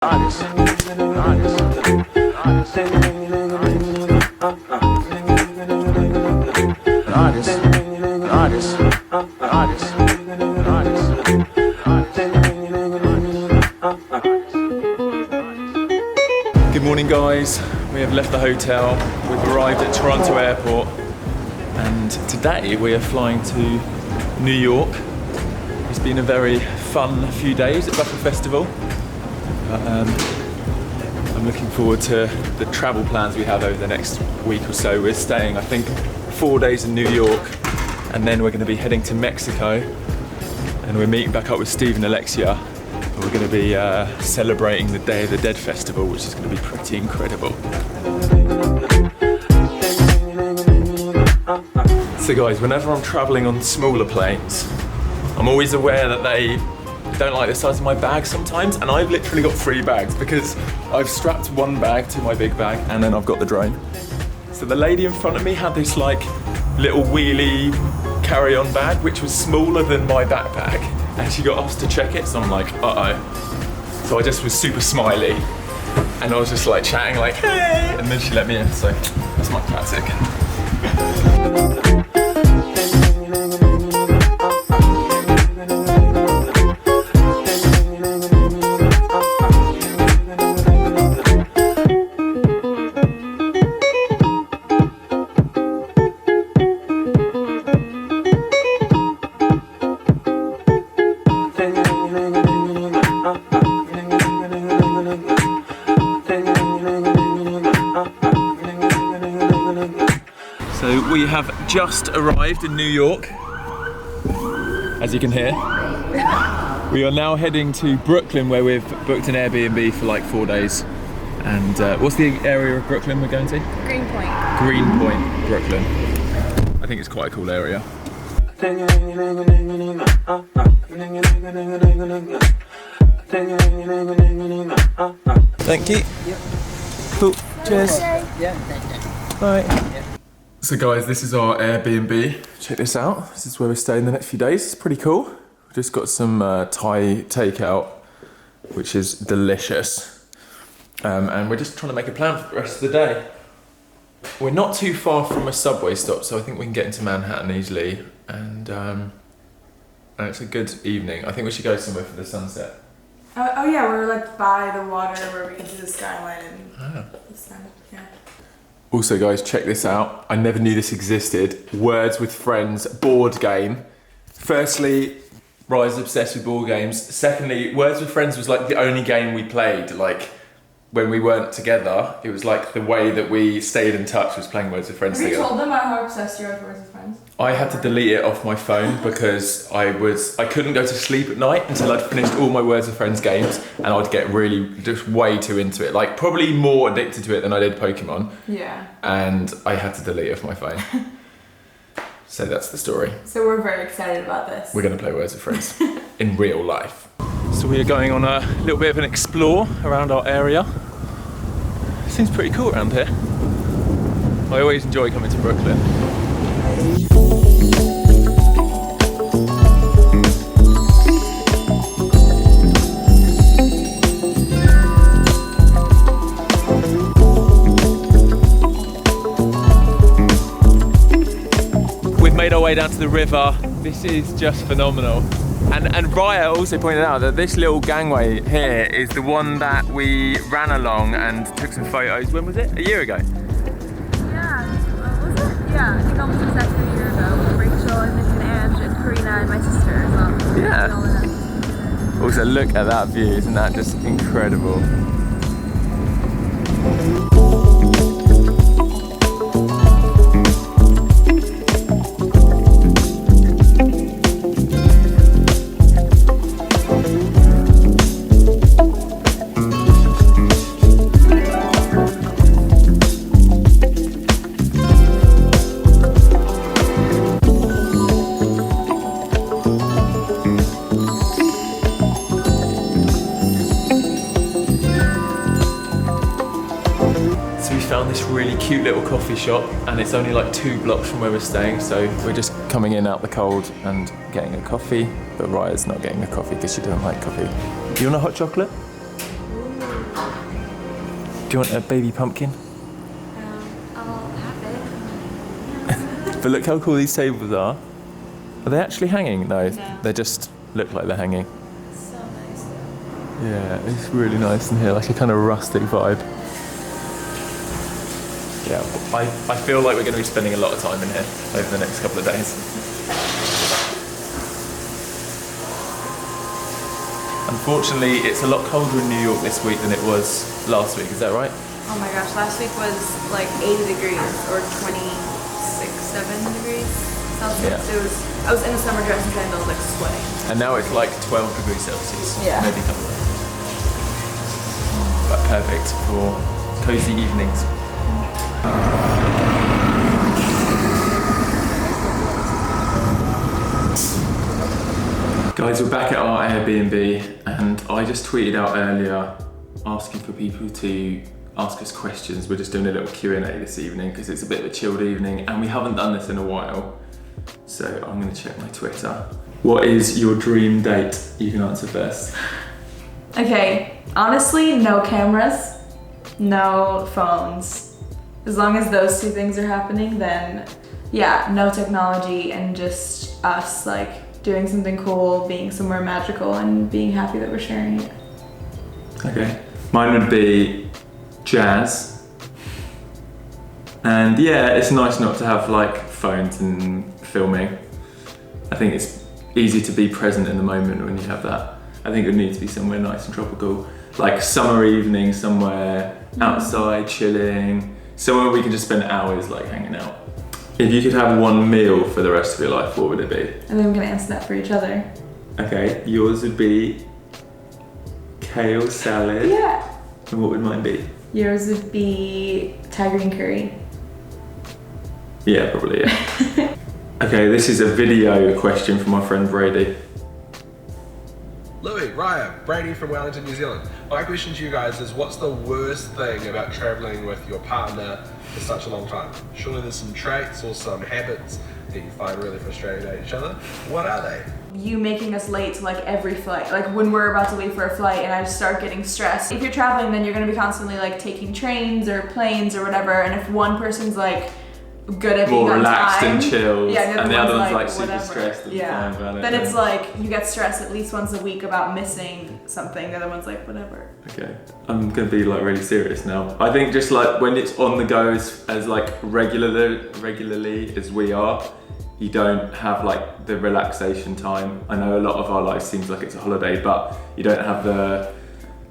Annoys. Good morning, guys. We have left the hotel. We've arrived at Toronto Airport, and today we are flying to New York. It's been a very fun few days at Buckle Festival. I'm looking forward to the travel plans we have over the next week or so. We're staying, I think, 4 days in New York, and then we're going to be heading to Mexico, and we're meeting back up with Steve and Alexia. We're going to be celebrating the Day of the Dead festival, which is going to be pretty incredible. So guys, whenever I'm traveling on smaller planes, I'm always aware that they don't like the size of my bag sometimes, and I've literally got 3 bags because I've strapped one bag to my big bag and then I've got the drone. So the lady in front of me had this like little wheelie carry-on bag which was smaller than my backpack, and she got us to check it, so I'm like, uh-oh. So I just was super smiley and I was just like chatting like, hey, and then she let me in, so that's my classic. So we have just arrived in New York, as you can hear. We are now heading to Brooklyn, where we've booked an Airbnb for like 4 days. And what's the area of Brooklyn we're going to? Greenpoint. Greenpoint, Brooklyn. I think it's quite a cool area. Thank you. Yep. Cool. Cheers. Yeah. Bye. So guys, this is our Airbnb. Check this out. This is where we're staying the next few days. It's pretty cool. We've just got some Thai takeout, which is delicious. And we're just trying to make a plan for the rest of the day. We're not too far from a subway stop, so I think we can get into Manhattan easily. And it's a good evening. I think we should go somewhere for the sunset. Oh yeah, we're like by the water where we can see the skyline and the sun. Yeah. Also guys, check this out. I never knew this existed. Words with Friends board game. Firstly, Raya's obsessed with board games. Secondly, Words with Friends was like the only game we played. Like when we weren't together, it was like the way that we stayed in touch was playing Words with Friends Have you together. told them how obsessed you are with Words with Friends? I had to delete it off my phone because I couldn't go to sleep at night until I'd finished all my Words with Friends games, and I'd get really just way too into it. Like probably more addicted to it than I did Pokemon. Yeah. And I had to delete it off my phone. So that's the story. So we're very excited about this. We're going to play Words with Friends in real life. So we are going on a little bit of an explore around our area. Seems pretty cool around here. I always enjoy coming to Brooklyn. We've made our way down to the river. This is just phenomenal. And Raya also pointed out that this little gangway here is the one that we ran along and took some photos. When was it? A year ago? Yeah, was it? Yeah, I think almost exactly a year ago. Rachel, I think, and Ange, and Karina, and my sister as well. Yeah. Also, look at that view. Isn't that just incredible? Found this really cute little coffee shop, and it's only like 2 blocks from where we're staying, so we're just coming in out the cold and getting a coffee. But Raya's not getting a coffee because she doesn't like coffee. Do you want a hot chocolate? Do you want a baby pumpkin? I'll have it. But look how cool these tables are. Are they actually hanging? No, No. they just look like they're hanging. So nice though. Yeah, it's really nice in here, like a kind of rustic vibe. Yeah, I feel like we're going to be spending a lot of time in here over the next couple of days. Unfortunately, it's a lot colder in New York this week than it was last week, is that right? Oh my gosh, last week was like 80 degrees or 26, 7 degrees Celsius. Yeah. I was in a summer dress and sandals like sweating. And now it's like 12 degrees Celsius, Yeah. maybe colder. But perfect for cozy evenings. Guys, we're back at our Airbnb and I just tweeted out earlier asking for people to ask us questions. We're just doing a little Q&A this evening because it's a bit of a chilled evening and we haven't done this in a while. So I'm going to check my Twitter. What is your dream date? You can answer first. Okay, honestly, no cameras, no phones. As long as those two things are happening, then yeah, no technology and just us like doing something cool, being somewhere magical and being happy that we're sharing it. Okay. Mine would be jazz. And yeah, it's nice not to have like phones and filming. I think it's easy to be present in the moment when you have that. I think it would need to be somewhere nice and tropical, like summer evening, somewhere outside, chilling, somewhere we can just spend hours like hanging out. If you could have one meal for the rest of your life, what would it be? I think we're gonna answer that for each other. Okay, yours would be kale salad. Yeah. And what would mine be? Yours would be Thai green curry. Yeah, probably, yeah. Okay, this is a video question from my friend Brady. Louis, Raya, Brady from Wellington, New Zealand. My question to you guys is, what's the worst thing about traveling with your partner for such a long time? Surely there's some traits or some habits that you find really frustrating about each other. What are they? You making us late to like every flight, like when we're about to leave for a flight and I just start getting stressed. If you're traveling, then you're gonna be constantly like taking trains or planes or whatever, and if one person's like good at being More on relaxed time, and chilled, yeah, and the other one's like super whatever. stressed and yeah. fine about it. Then it's like you get stressed at least once a week about missing something. The other one's like whatever. Okay, I'm gonna be like really serious now. I think just like when it's on the go as like regularly as we are, you don't have like the relaxation time. I know a lot of our life seems like it's a holiday, but you don't have the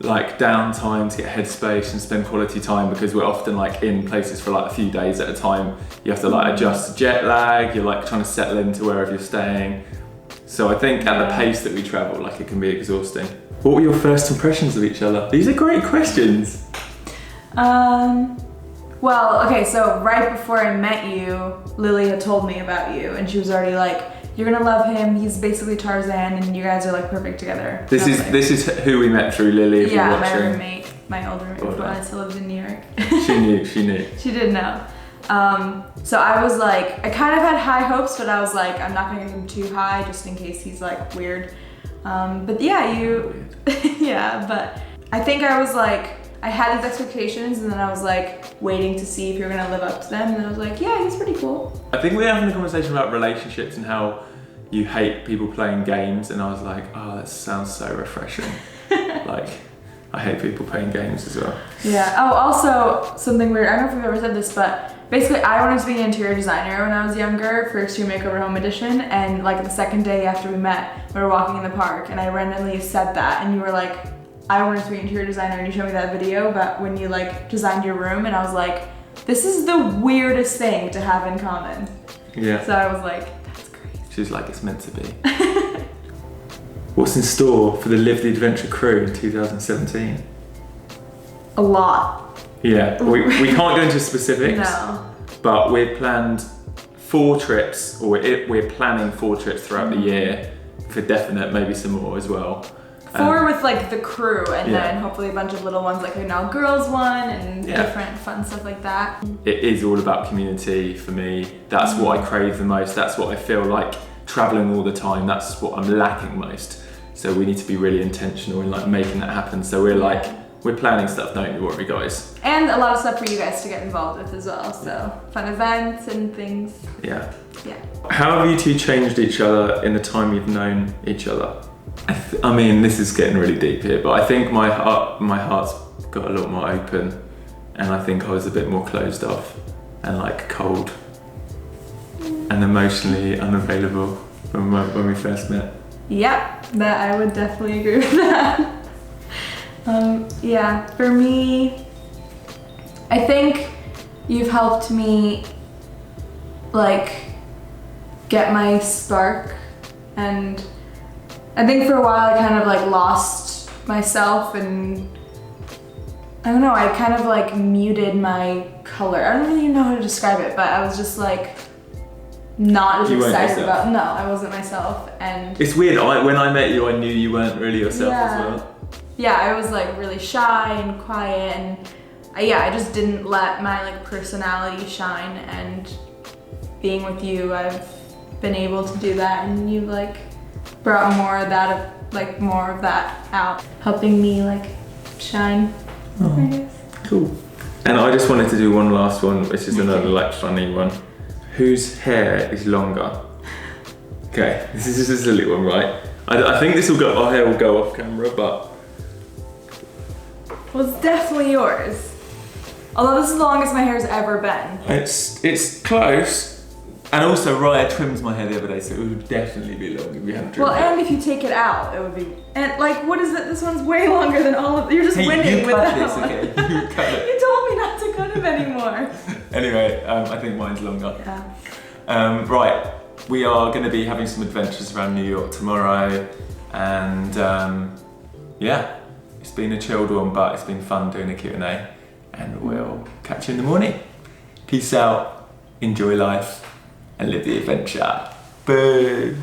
like downtime to get headspace and spend quality time because we're often like in places for like a few days at a time. You have to like adjust to jet lag, you're like trying to settle into wherever you're staying. So I think at the pace that we travel, like it can be exhausting. What were your first impressions of each other? These are great questions. Well, okay, so right before I met you, Lily had told me about you and she was already like, you're gonna love him, he's basically Tarzan and you guys are like perfect together. This is who we met through, Lily, if yeah, you're my watching. roommate, my old roommate when I still lived in New York. She knew. She did know. So I was like, I kind of had high hopes, but I was like, I'm not gonna get him too high just in case he's like weird. But yeah, yeah, but I think I was like, I had these expectations and then I was like waiting to see if you're gonna live up to them and I was like, yeah, he's pretty cool. I think we were having a conversation about relationships and how you hate people playing games and I was like, oh, that sounds so refreshing. Like, I hate people playing games as well. Yeah, oh, also something weird, I don't know if we've ever said this, but basically I wanted to be an interior designer when I was younger for Extreme Makeover Home Edition, and like the second day after we met, we were walking in the park and I randomly said that and you were like, I wanted to be an interior designer, and you showed me that video about when you like designed your room and I was like, this is the weirdest thing to have in common. Yeah. So I was like, that's crazy. She's like, it's meant to be. What's in store for the Live the Adventure crew in 2017? A lot. Yeah, we can't go into specifics, No. but we've planned 4 trips, or we're planning 4 trips throughout the year for definite, maybe some more as well. 4 with like the crew and Yeah. then hopefully a bunch of little ones like an all girls one and different fun stuff like that. It is all about community for me. That's what I crave the most. That's what I feel like traveling all the time. That's what I'm lacking most. So we need to be really intentional in like making that happen. So we're like we're planning stuff, don't you worry, guys. And a lot of stuff for you guys to get involved with as well. So fun events and things. Yeah. Yeah. How have you two changed each other in the time you've known each other? I mean, this is getting really deep here, but I think my heart's got a lot more open, and I think I was a bit more closed off and like cold and emotionally unavailable when we first met. Yep, that I would definitely agree with that. Yeah, for me, I think you've helped me like get my spark, and I think for a while I kind of like lost myself, and I don't know, I kind of like muted my color. I don't really know how to describe it, but I was just like not as excited about. No, I wasn't myself, and it's weird. When I met you, I knew you weren't really yourself as well. Yeah, I was like really shy and quiet, and I just didn't let my like personality shine. And being with you, I've been able to do that, and you've like brought more of that out, helping me like shine. I guess. Cool. And I just wanted to do one last one, which is another like funny one. Whose hair is longer? Okay, this is a silly one, right? I think our hair will go off camera, but Well, it's definitely yours. Although this is the longest my hair's ever been. it's close. And also Raya trimmed my hair the other day, so it would definitely be long if we hadn't trimmed Well, it. and if you take it out, it would be. And like, what is it? This one's way longer than all of. You're just winning with that this, one. okay? You cut it. You told me not to cut it anymore. Anyway, I think mine's longer. Yeah. Right, we are going to be having some adventures around New York tomorrow, and yeah, it's been a chilled one, but it's been fun doing a Q&A, and we'll catch you in the morning. Peace out, enjoy life, and live the adventure. Boo!